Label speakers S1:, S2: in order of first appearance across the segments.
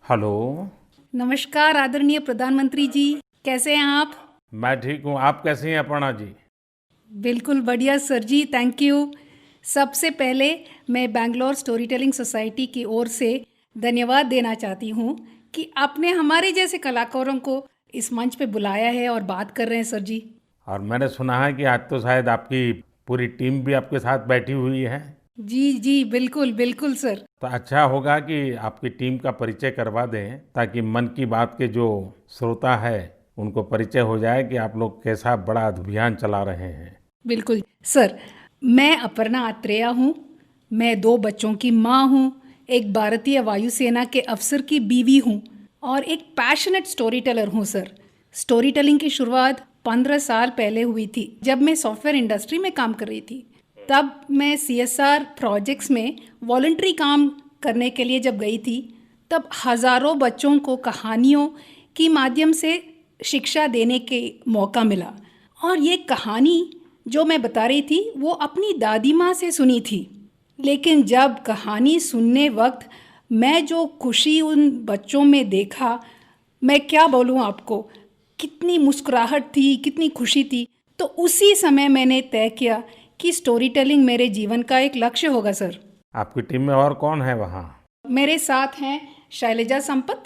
S1: Hello.
S2: नमस्कार आदरणीय प्रधानमंत्री जी, कैसे हैं आप?
S1: मैं ठीक हूँ। आप कैसी हैं अपर्णा जी?
S2: बिल्कुल बढ़िया सर जी, थैंक यू। सबसे पहले मैं बैंगलोर स्टोरी टेलिंग सोसाइटी की ओर से धन्यवाद देना चाहती हूँ कि आपने हमारे जैसे कलाकारों को इस मंच पे बुलाया है और बात कर रहे हैं सर जी।
S1: और मैंने सुना है कि आज तो शायद आपकी पूरी टीम भी आपके साथ बैठी हुई है।
S2: जी जी, बिल्कुल बिल्कुल सर।
S1: तो अच्छा होगा कि आपकी टीम का परिचय करवा दें ताकि मन की बात के जो श्रोता है उनको परिचय हो जाए कि आप लोग कैसा बड़ा अभियान चला रहे हैं।
S2: बिल्कुल सर, मैं अपर्णा आत्रेया हूँ। मैं दो बच्चों की माँ हूँ, एक भारतीय वायुसेना के अफसर की बीवी हूँ और एक पैशनेट स्टोरी टेलर हूँ सर। स्टोरी टेलिंग की शुरुआत 15 साल पहले हुई थी जब मैं सॉफ्टवेयर इंडस्ट्री में काम कर रही थी। तब मैं सीएसआर प्रोजेक्ट्स में वॉलंटरी काम करने के लिए जब गई थी, तब हज़ारों बच्चों को कहानियों की माध्यम से शिक्षा देने के मौका मिला। और ये कहानी जो मैं बता रही थी वो अपनी दादी माँ से सुनी थी। लेकिन जब कहानी सुनने वक्त मैं जो खुशी उन बच्चों में देखा, मैं क्या बोलूँ आपको, कितनी मुस्कुराहट थी, कितनी खुशी थी। तो उसी समय मैंने तय किया कि स्टोरी टेलिंग मेरे जीवन का एक लक्ष्य होगा सर।
S1: आपकी टीम में और कौन है वहाँ?
S2: मेरे साथ हैं शैलजा संपत।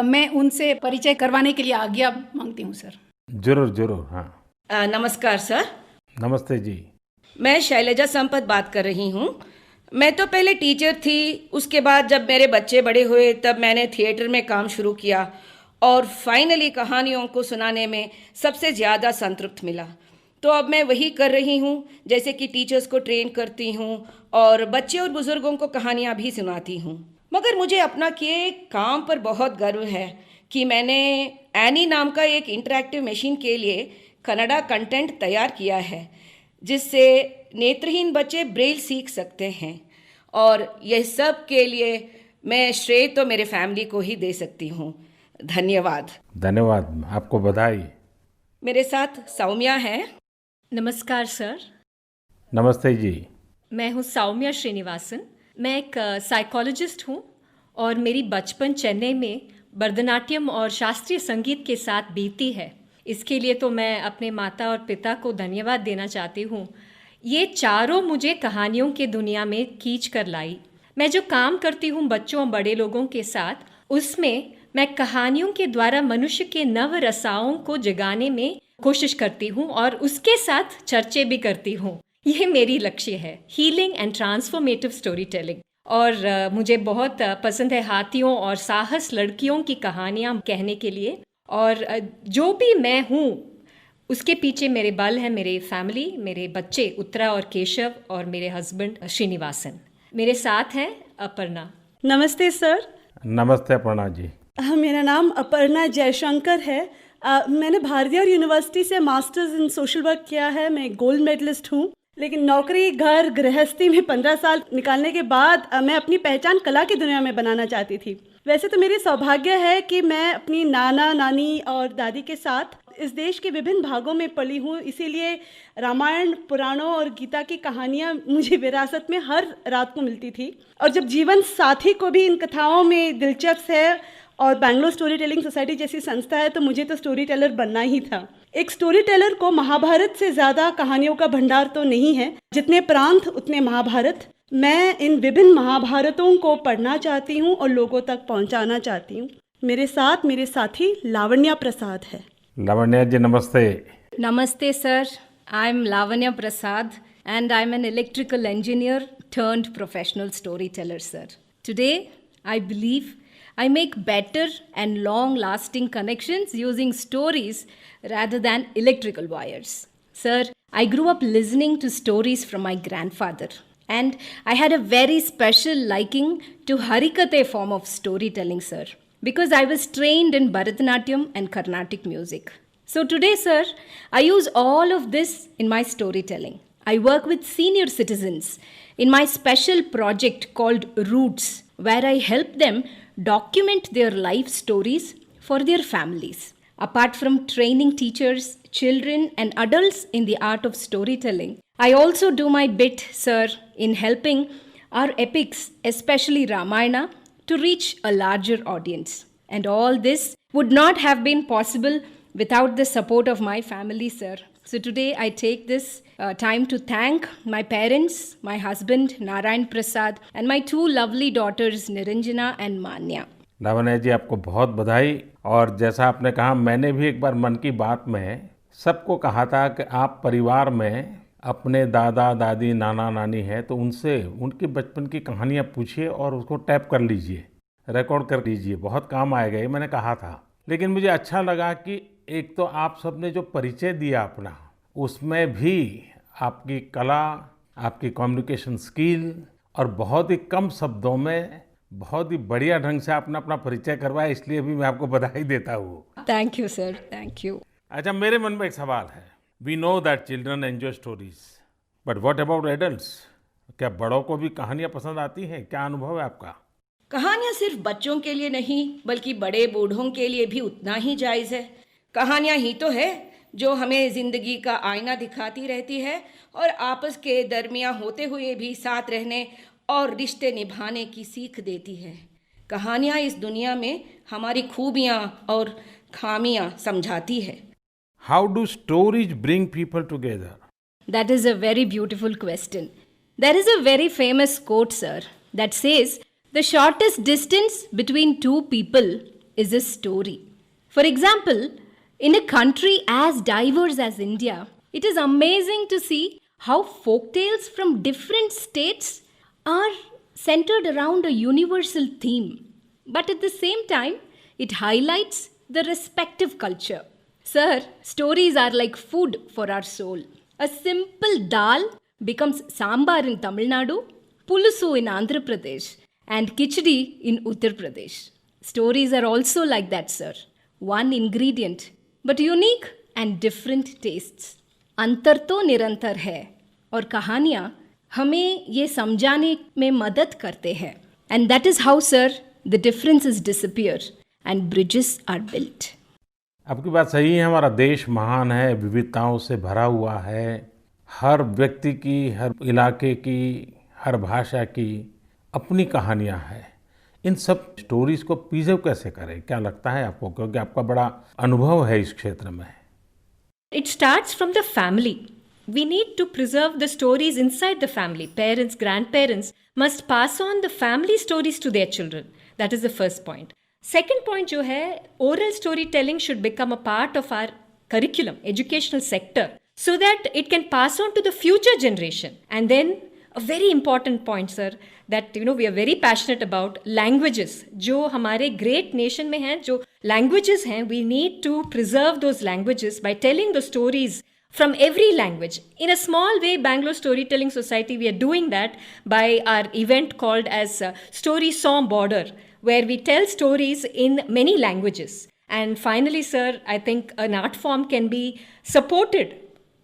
S2: मैं उनसे परिचय करवाने के लिए आज्ञा मांगती हूँ सर।
S1: जरूर जरूर, हाँ।
S3: नमस्कार सर।
S1: नमस्ते जी।
S3: मैं शैलजा संपत बात कर रही हूँ। मैं तो पहले टीचर थी, उसके बाद जब मेरे बच्चे बड़े हुए तब मैंने थिएटर में काम शुरू किया और फाइनली कहानियों को सुनाने में सबसे ज़्यादा संतृप्त मिला। तो अब मैं वही कर रही हूँ, जैसे कि टीचर्स को ट्रेन करती हूँ और बच्चे और बुज़ुर्गों को कहानियाँ भी सुनाती हूँ। मगर मुझे अपना किए काम पर बहुत गर्व है कि मैंने एनी नाम का एक इंटरैक्टिव मशीन के लिए कन्नड़ा कंटेंट तैयार किया है, जिससे नेत्रहीन बच्चे ब्रेल सीख सकते हैं। और यह सब के लिए मैं श्रेय तो मेरे फैमिली को ही दे सकती हूँ। धन्यवाद।
S1: धन्यवाद, आपको बधाई।
S3: मेरे साथ सौम्या है।
S4: नमस्कार सर।
S1: नमस्ते जी।
S4: मैं हूँ सौम्या श्रीनिवासन। मैं एक साइकोलॉजिस्ट हूँ और मेरी बचपन चेन्नई में भरतनाट्यम और शास्त्रीय संगीत के साथ बीती है। इसके लिए तो मैं अपने माता और पिता को धन्यवाद देना चाहती हूँ। ये चारों मुझे कहानियों के दुनिया में खींच कर लाई। मैं जो काम करती हूँ बच्चों और बड़े लोगों के साथ, उसमें मैं कहानियों के द्वारा मनुष्य के नव रसाओं को जगाने में कोशिश करती हूँ और उसके साथ चर्चे भी करती हूँ। ये मेरी लक्ष्य है, healing and transformative story telling. और मुझे बहुत पसंद है हाथियों और साहस लड़कियों की कहानियाँ कहने के लिए। और जो भी मैं हूँ उसके पीछे मेरे बल है मेरे फैमिली, मेरे बच्चे उत्तरा और केशव और मेरे हस्बैंड श्रीनिवासन। मेरे साथ हैं अपर्णा।
S5: नमस्ते सर।
S1: नमस्ते अपर्णा जी।
S5: मेरा नाम अपर्णा जयशंकर है। मैंने भारतीय यूनिवर्सिटी से मास्टर्स इन सोशल वर्क किया है। मैं गोल्ड मेडलिस्ट हूँ। लेकिन नौकरी, घर, गृहस्थी में 15 साल निकालने के बाद मैं अपनी पहचान कला की दुनिया में बनाना चाहती थी। वैसे तो मेरी सौभाग्य है कि मैं अपनी नाना, नानी और दादी के साथ इस देश के विभिन्न भागों में पली हूँ, इसीलिए रामायण, पुराणों और गीता की कहानियाँ मुझे विरासत में हर रात को मिलती थी। और जब जीवन साथी को भी इन कथाओं में दिलचस्प है और बैंगलोर स्टोरी टेलिंग सोसाइटी जैसी संस्था है, तो मुझे तो स्टोरी टेलर बनना ही था। एक स्टोरी टेलर को महाभारत से ज़्यादा कहानियों का भंडार तो नहीं है। जितने प्रांत उतने महाभारत। मैं इन विभिन्न महाभारतों को पढ़ना चाहती हूँ और लोगों तक पहुँचाना चाहती हूँ। मेरे साथ मेरे साथी लावण्या प्रसाद है।
S1: लावण्या जी नमस्ते।
S4: Namaste sir, I'm Lavanya Prasad and I'm an electrical engineer turned professional storyteller sir. Today, I believe I make better and long-lasting connections using stories rather than electrical wires. Sir, I grew up listening to stories from my grandfather and I had a very special liking to Harikathe form of storytelling sir, because I was trained in Bharatanatyam and Carnatic music. So today, sir, I use all of this in my storytelling. I work with senior citizens in my special project called Roots, where I help them document their life stories for their families. Apart from training teachers, children, and adults in the art of storytelling, I also do my bit, sir, in helping our epics, especially Ramayana, to reach a larger audience. And all this would not have been possible without the support of my family, sir. So today I take this time to thank my parents, my husband Narayan Prasad, and my two lovely daughters Niranjana and Manya.
S1: Lavanya जी, आपको बहुत बधाई। और जैसा आपने कहा, मैंने भी एक बार मन की बात में सबको कहा था कि आप परिवार में अपने दादा दादी नाना नानी है तो उनसे उनकी बचपन की कहानियाँ पूछिए और उसको टैप कर लीजिए, रिकॉर्ड कर लीजिए, बहुत काम आएगा, ये मैंने कहा था। लेकिन मुझे अच्छा लगा कि एक तो आप सबने जो परिचय दिया अपना, उसमें भी आपकी कला, आपकी कम्युनिकेशन स्किल और बहुत ही कम शब्दों में बहुत ही बढ़िया ढंग से आपने अपना परिचय करवाया, इसलिए भी मैं आपको बधाई देता हूँ।
S4: Thank you, sir. Thank you.
S1: अच्छा, मेरे मन में एक सवाल है। We know that children enjoy stories, but what about adults? क्या बड़ों को भी कहानियाँ पसंद आती हैं? क्या अनुभव है आपका?
S3: कहानियाँ सिर्फ बच्चों के लिए नहीं बल्कि बड़े बूढ़ों के लिए भी उतना ही जायज़ है। कहानियाँ ही तो है जो हमें ज़िंदगी का आईना दिखाती रहती है और आपस के दरमियाँ होते हुए भी साथ रहने और रिश्ते निभाने की सीख देती है। कहानियाँ इस दुनिया में हमारी खूबियाँ और खामियाँ समझाती है।
S1: How do stories bring people together?
S4: That is a very beautiful question. There is a very famous quote, sir, that says, the shortest distance between two people is a story. For example, in a country as diverse as India, it is amazing to see how folktales from different states are centered around a universal theme. But at the same time, it highlights the respective culture. Sir, stories are like food for our soul. A simple dal becomes sambar in Tamil Nadu, pulusu in Andhra Pradesh, and khichdi in Uttar Pradesh. Stories are also like that, sir. One ingredient, but unique and different tastes. अंतर तो निरंतर है और कहानियाँ हमें ये समझाने में मदद करते हैं. And that is how, sir, the differences disappear and bridges are built.
S1: आपकी बात सही है। हमारा देश महान है, विविधताओं से भरा हुआ है। हर व्यक्ति की, हर इलाके की, हर भाषा की अपनी कहानियाँ हैं। इन सब स्टोरीज को प्रिजर्व कैसे करें? क्या लगता है आपको, क्योंकि आपका बड़ा अनुभव है इस क्षेत्र में?
S6: It starts from the family. We need to preserve the stories inside the family. Parents, grandparents must pass on the family stories to their children. That is the first point. Second point जो है, oral storytelling should become a part of our curriculum, educational sector, so that it can pass on to the future generation. And then a very important point, sir, that we are very passionate about languages. जो हमारे great nation में हैं, जो languages हैं, we need to preserve those languages by telling the stories from every language. In a small way, Bangalore Storytelling Society, we are doing that by our event called as Story Song Border, where we tell stories in many languages. And finally, sir, I think an art form can be supported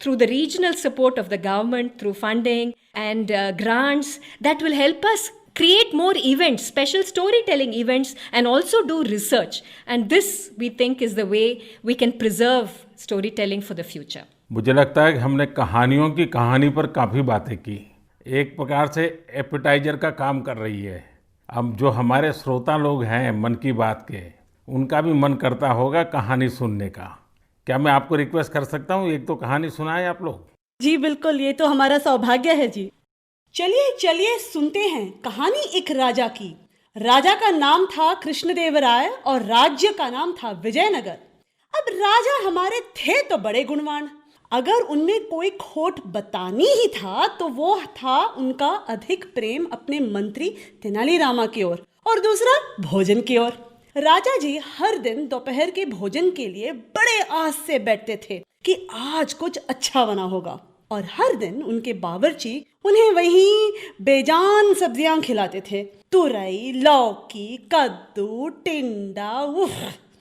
S6: through the regional support of the government, through funding and grants that will help us create more events, special storytelling events, and also do research. And this, we think, is the way we can preserve storytelling for the future.
S1: मुझे लगता है कि हमने कहानियों की कहानी पर काफ़ी बातें की। एक प्रकार से एपेटाइजर का काम कर रही है। अब जो हमारे श्रोता लोग हैं मन की बात के, उनका भी मन करता होगा कहानी सुनने का। क्या मैं आपको रिक्वेस्ट कर सकता हूँ, एक तो कहानी सुनाएं आप लोग?
S5: जी बिल्कुल, ये तो हमारा सौभाग्य है जी। चलिए चलिए सुनते हैं कहानी एक राजा की। राजा का नाम था कृष्णदेवराय और राज्य का नाम था विजयनगर। अब राजा हमारे थे तो बड़े गुणवान, अगर उनमें कोई खोट बतानी ही था तो वो था उनका अधिक प्रेम अपने मंत्री तेनालीरामा की ओर और दूसरा भोजन की ओर। राजा जी हर दिन दोपहर के भोजन के लिए बड़े आस से बैठते थे कि आज कुछ अच्छा बना होगा, और हर दिन उनके बावर्ची उन्हें वही बेजान सब्जियां खिलाते थे। तुरई, लौकी, कद्दू, टिंडा, उफ।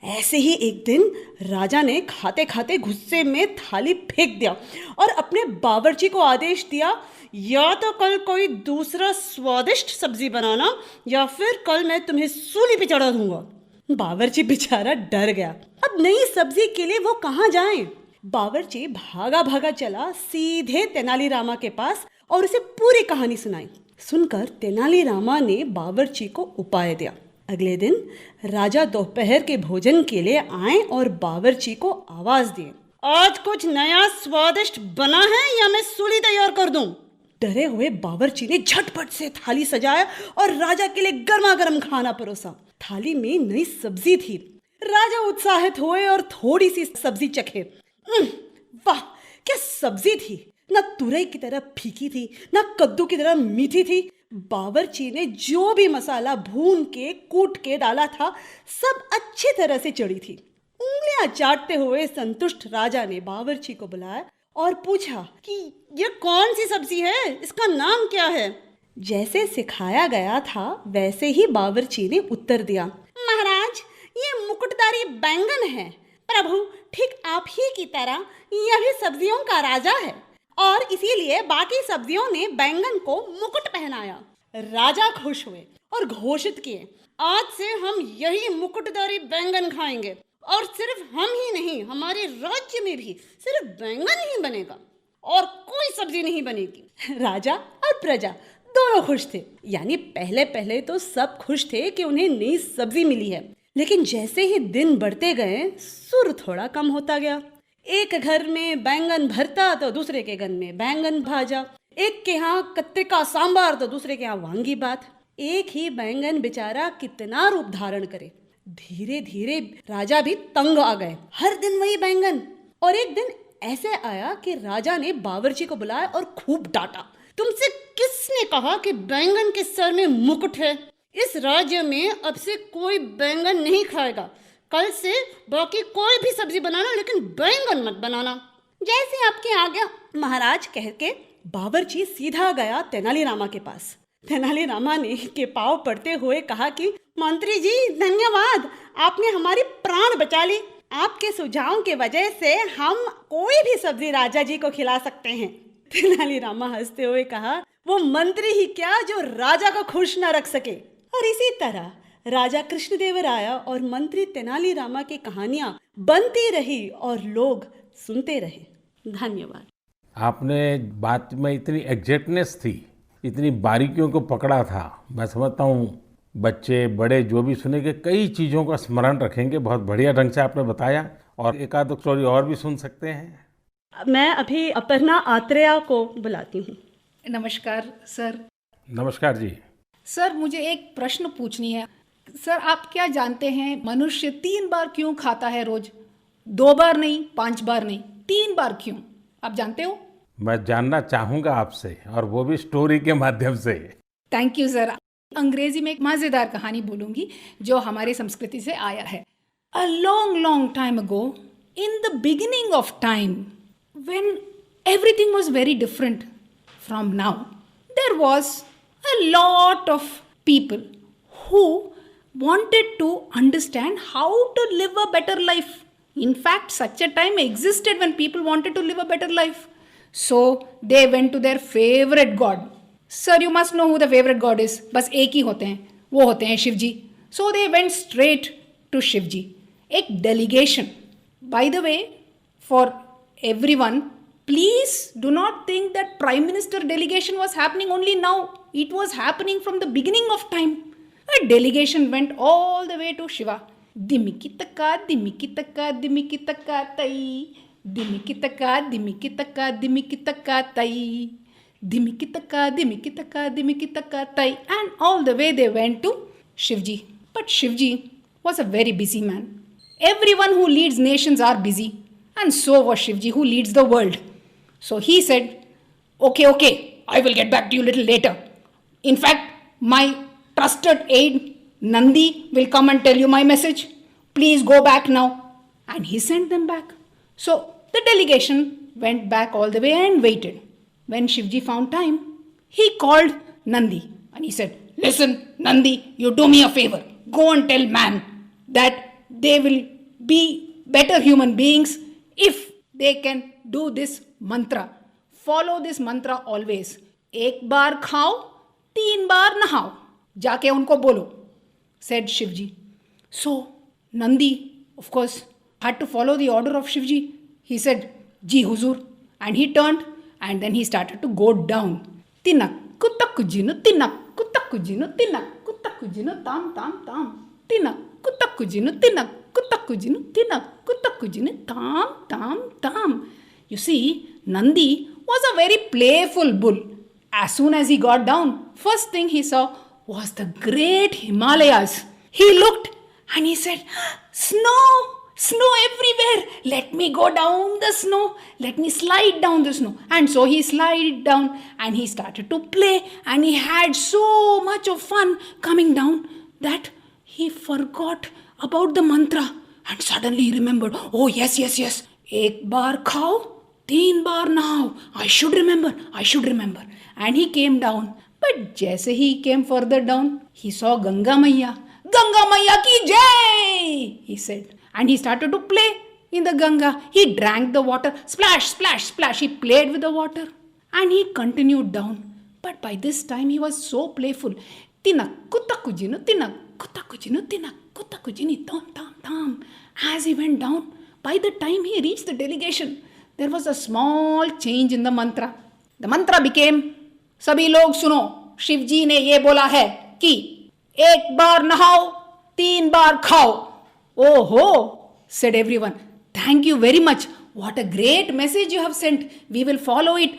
S5: ऐसे ही एक दिन राजा ने खाते खाते गुस्से में थाली फेंक दिया और अपने बावर्ची को आदेश दिया, या तो कल कोई दूसरा स्वादिष्ट सब्जी बनाना या फिर कल मैं तुम्हें सूली पे चढ़ा दूंगा। बावर्ची बेचारा डर गया। अब नई सब्जी के लिए वो कहाँ जाए? बावर्ची भागा भागा चला सीधे तेनालीरामा के पास और उसे पूरी कहानी सुनाई। सुनकर तेनालीरामा ने बावर्ची को उपाय दिया। अगले दिन राजा दोपहर के भोजन के लिए आए और बावर्ची को आवाज दिए, आज कुछ नया स्वादिष्ट बना है या मैं सूली तैयार कर दूं? डरे हुए बावर्ची ने झटपट से थाली सजाया और राजा के लिए गर्मा गर्म खाना परोसा। थाली में नई सब्जी थी। राजा उत्साहित हुए और थोड़ी सी सब्जी चखे। वाह, क्या सब्जी थी! न तुरई की तरह फीकी थी, न कद्दू की तरह मीठी थी। बावर्ची ने जो भी मसाला भून के कूट के डाला था, सब अच्छी तरह से चढ़ी थी। उंगलियां चाटते हुए संतुष्ट राजा ने बावर्ची को बुलाया और पूछा कि ये कौन सी सब्जी है, इसका नाम क्या है? जैसे सिखाया गया था वैसे ही बावर्ची ने उत्तर दिया, महाराज, ये मुकुटधारी बैंगन है। प्रभु, ठीक आप ही की तरह यह भी सब्जियों का राजा है और इसीलिए बाकी सब्जियों ने बैंगन को मुकुट पहनाया। राजा खुश हुए और घोषित किए, आज से हम यही मुकुटधारी बैंगन खाएंगे और सिर्फ हम ही नहीं, हमारे राज्य में भी सिर्फ बैंगन ही बनेगा और कोई सब्जी नहीं बनेगी। राजा और प्रजा दोनों खुश थे। यानी पहले पहले तो सब खुश थे कि उन्हें नई सब्जी मिली है, लेकिन जैसे ही दिन बढ़ते गए सुर थोड़ा कम होता गया। एक घर में बैंगन भरता तो दूसरे के घर में बैंगन भाजा, एक के यहाँ कत्रिका सांबार तो दूसरे के यहाँ वांगी बात। एक ही बैंगन बेचारा कितना रूप धारण करे। धीरे धीरे राजा भी तंग आ गए। हर दिन वही बैंगन। और एक दिन ऐसे आया कि राजा ने बावर्ची को बुलाया और खूब डांटा, तुमसे किसने कहा कि बैंगन के सर में मुकुट है? इस राज्य में अब से कोई बैंगन नहीं खाएगा। कल से बाकी कोई भी सब्जी बनाना, लेकिन बैंगन मत बनाना। जैसे आपकी आज्ञा महाराज, कह के बावर्ची सीधा गया तेनालीरामा के पास। तेनालीरामा ने के पांव पड़ते हुए कहा कि मंत्री जी धन्यवाद, आपने हमारी प्राण बचा ली। आपके सुझाव के वजह से हम कोई भी सब्जी राजा जी को खिला सकते हैं। तेनालीरामा हंसते हुए कहा, वो मंत्री ही क्या जो राजा को खुश न रख सके। और इसी तरह राजा कृष्णदेवराया और मंत्री तेनालीरामा की कहानियां बनती रही और लोग सुनते रहे। धन्यवाद।
S1: आपने बात में इतनी एग्जैक्टनेस थी, इतनी बारीकियों को पकड़ा था। मैं समझता हूँ बच्चे बड़े जो भी सुनेंगे कई चीज़ों का स्मरण रखेंगे। बहुत बढ़िया ढंग से आपने बताया और एक आध स्टोरी और भी सुन सकते हैं।
S5: मैं अभी अपर्णा आत्रेया को बुलाती हूँ।
S2: नमस्कार सर।
S1: नमस्कार जी।
S2: सर, मुझे एक प्रश्न पूछनी है। सर, आप क्या जानते हैं मनुष्य 3 बार क्यों खाता है रोज? 2 बार नहीं, 5 बार नहीं, 3 बार क्यों? आप जानते हो?
S1: मैं जानना चाहूँगा आपसे, और वो भी स्टोरी के माध्यम से।
S2: Thank you sir. अंग्रेजी में एक मज़ेदार कहानी बोलूँगी जो हमारी संस्कृति से आया है। A long long time ago, in the beginning of time, when everything was very different from now, there was a lot of people who wanted to understand how to live a better life. In fact, such a time existed when people wanted to live a better life. So they went to their favorite god. Sir, you must know who the favorite god is. बस एक ही होते हैं, वो होते हैं शिव जी. So they went straight to Shiv जी. एक delegation. By the way, for everyone, please do not think that Prime Minister delegation was happening only now. It was happening from the beginning of time. A delegation went all the way to Shiva. Dimikitaka, dimikitaka, dimikitaka tai. Dimikitaka, dimikitaka, dimikitaka tai. Dimikitaka, dimikitaka, dimikitaka tai. And all the way they went to Shivji. But Shivji was a very busy man. Everyone who leads nations are busy. And so was Shivji who leads the world. So he said, okay, I will get back to you a little later. In fact, my trusted aide Nandi will come and tell you my message. Please go back now. And he sent them back. So the delegation went back all the way and waited. When Shivji found time, he called Nandi and he said, listen, Nandi, you do me a favor. Go and tell man that they will be better human beings if they can do this mantra. Follow this mantra always. एक बार खाओ, 3 बार नहाओ, जाके उनको बोलो, said Shivji. So Nandi, of course, had to follow the order of Shivji. He said, Ji Huzur, and he turned and then he started to go down. Tinak kutakujinu, tinak kutakujinu, tinak kutakujinu. కుజిను తామ్ తామ్ తామ్ తిన కుత్త కుజిను తిన కుత్త కుజిను తిన కుత్త కుజిను తామ్ తామ్ తామ్. You see, Nandi was a very playful bull. As soon as he got down, first thing he saw was the great Himalayas. He looked and he said, "Snow! Snow everywhere! Let me go down the snow. Let me slide down the snow." And so he slid down and he started to play, and he had so much of fun coming down that he forgot about the mantra. And suddenly he remembered, "Oh yes, yes, yes. Ek baar khao, teen baar nahao. I should remember, I should remember." And he came down. But jaise he came further down, he saw Ganga Maiya. "Ganga Maiya ki jai!" he said. And he started to play in the Ganga. He drank the water. Splash, splash, splash. He played with the water. And he continued down. But by this time he was so playful. Tina kutta kujinu, tina kutta kujinu, tina kutta kujini, tam tam tam. As he went down, by the time he reached the delegation, there was a small change in the mantra. The mantra became, सभी लोग सुनो, शिव जी ने ये बोला है कि एक बार नहाओ, 3 बार खाओ. Oh ho, said everyone. Thank you very much. What a great message you have sent. We will follow it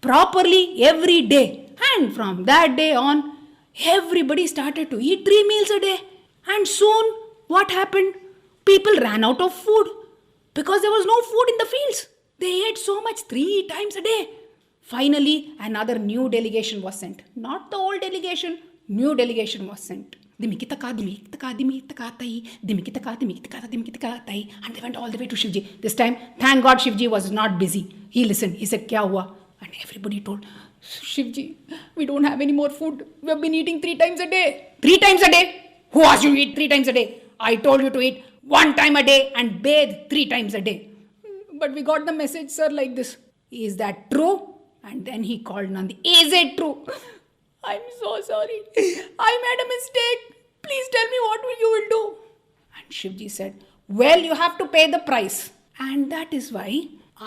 S2: properly every day. And from that day on, everybody started to eat 3 meals a day. And soon, what happened? People ran out of food because there was no food in the fields. They ate so much 3 times a day. Finally, another new delegation was sent. Not the old delegation, new delegation was sent. Dimikitaka, dimikitaka, dimikitaka, tai, dimikitaka, dimikitaka, dimikitaka, tai. And they went all the way to Shivji. This time, thank God Shivji was not busy. He listened. He said, "Kya hua?" And everybody told, "Shivji, we don't have any more food. We have been eating 3 times a day." 3 times a day? Who asked you to eat 3 times a day? I told you to eat 1 time a day and bathe 3 times a day. But we got the message, sir, like this. Is that true? And then he called Nandi. "Is it true?" "I'm so sorry. I made a mistake. Please tell me what you will do." And Shivji said, "Well, you have to pay the price." And that is why,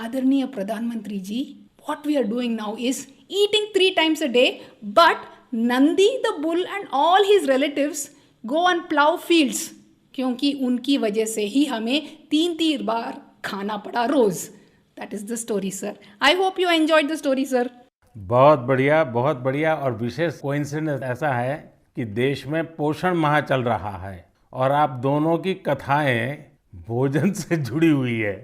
S2: Adarniya Pradhan Mantri ji, what we are doing now is eating 3 times a day, but Nandi the bull and all his relatives go and plow fields. क्योंकि उनकी वजह से ही हमें 3 बार खाना पड़ा रोज. That is the story, sir. I hope you enjoyed the story, sir.
S1: बहुत बढ़िया. और विशेष कोइंसिडेंस ऐसा है कि देश में पोषण माह चल रहा है और आप दोनों की कथाएं भोजन से जुड़ी हुई है.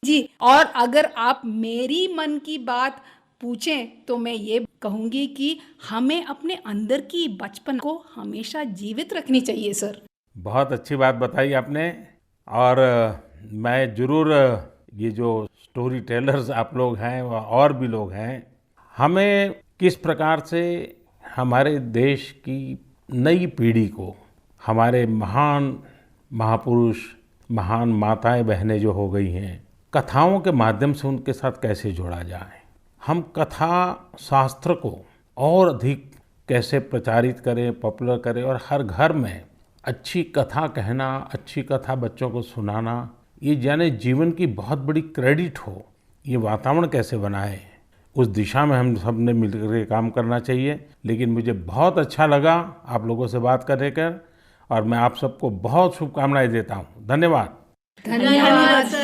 S2: जी, और अगर आप मेरी मन की बात पूछें तो मैं ये कहूँगी कि हमें अपने अंदर की बचपन को हमेशा जीवित रखनी चाहिए, सर.
S1: बहुत अच्छी बात बताई आपने. और मैं ज़रूर ये जो स्टोरी टेलर्स आप लोग हैं और भी लोग हैं, हमें किस प्रकार से हमारे देश की नई पीढ़ी को हमारे महान महापुरुष, महान माताएं बहनें जो हो गई हैं, कथाओं के माध्यम से उनके साथ कैसे जोड़ा जाए. हम कथा शास्त्र को और अधिक कैसे प्रचारित करें, पॉपुलर करें और हर घर में अच्छी कथा कहना, अच्छी कथा बच्चों को सुनाना, ये जाने जीवन की बहुत बड़ी क्रेडिट हो, ये वातावरण कैसे बनाए, उस दिशा में हम सब ने मिलकर काम करना चाहिए. लेकिन मुझे बहुत अच्छा लगा आप लोगों से बात करने कर, और मैं आप सबको बहुत शुभकामनाएं देता हूँ. धन्यवाद.
S2: धन्यवाद.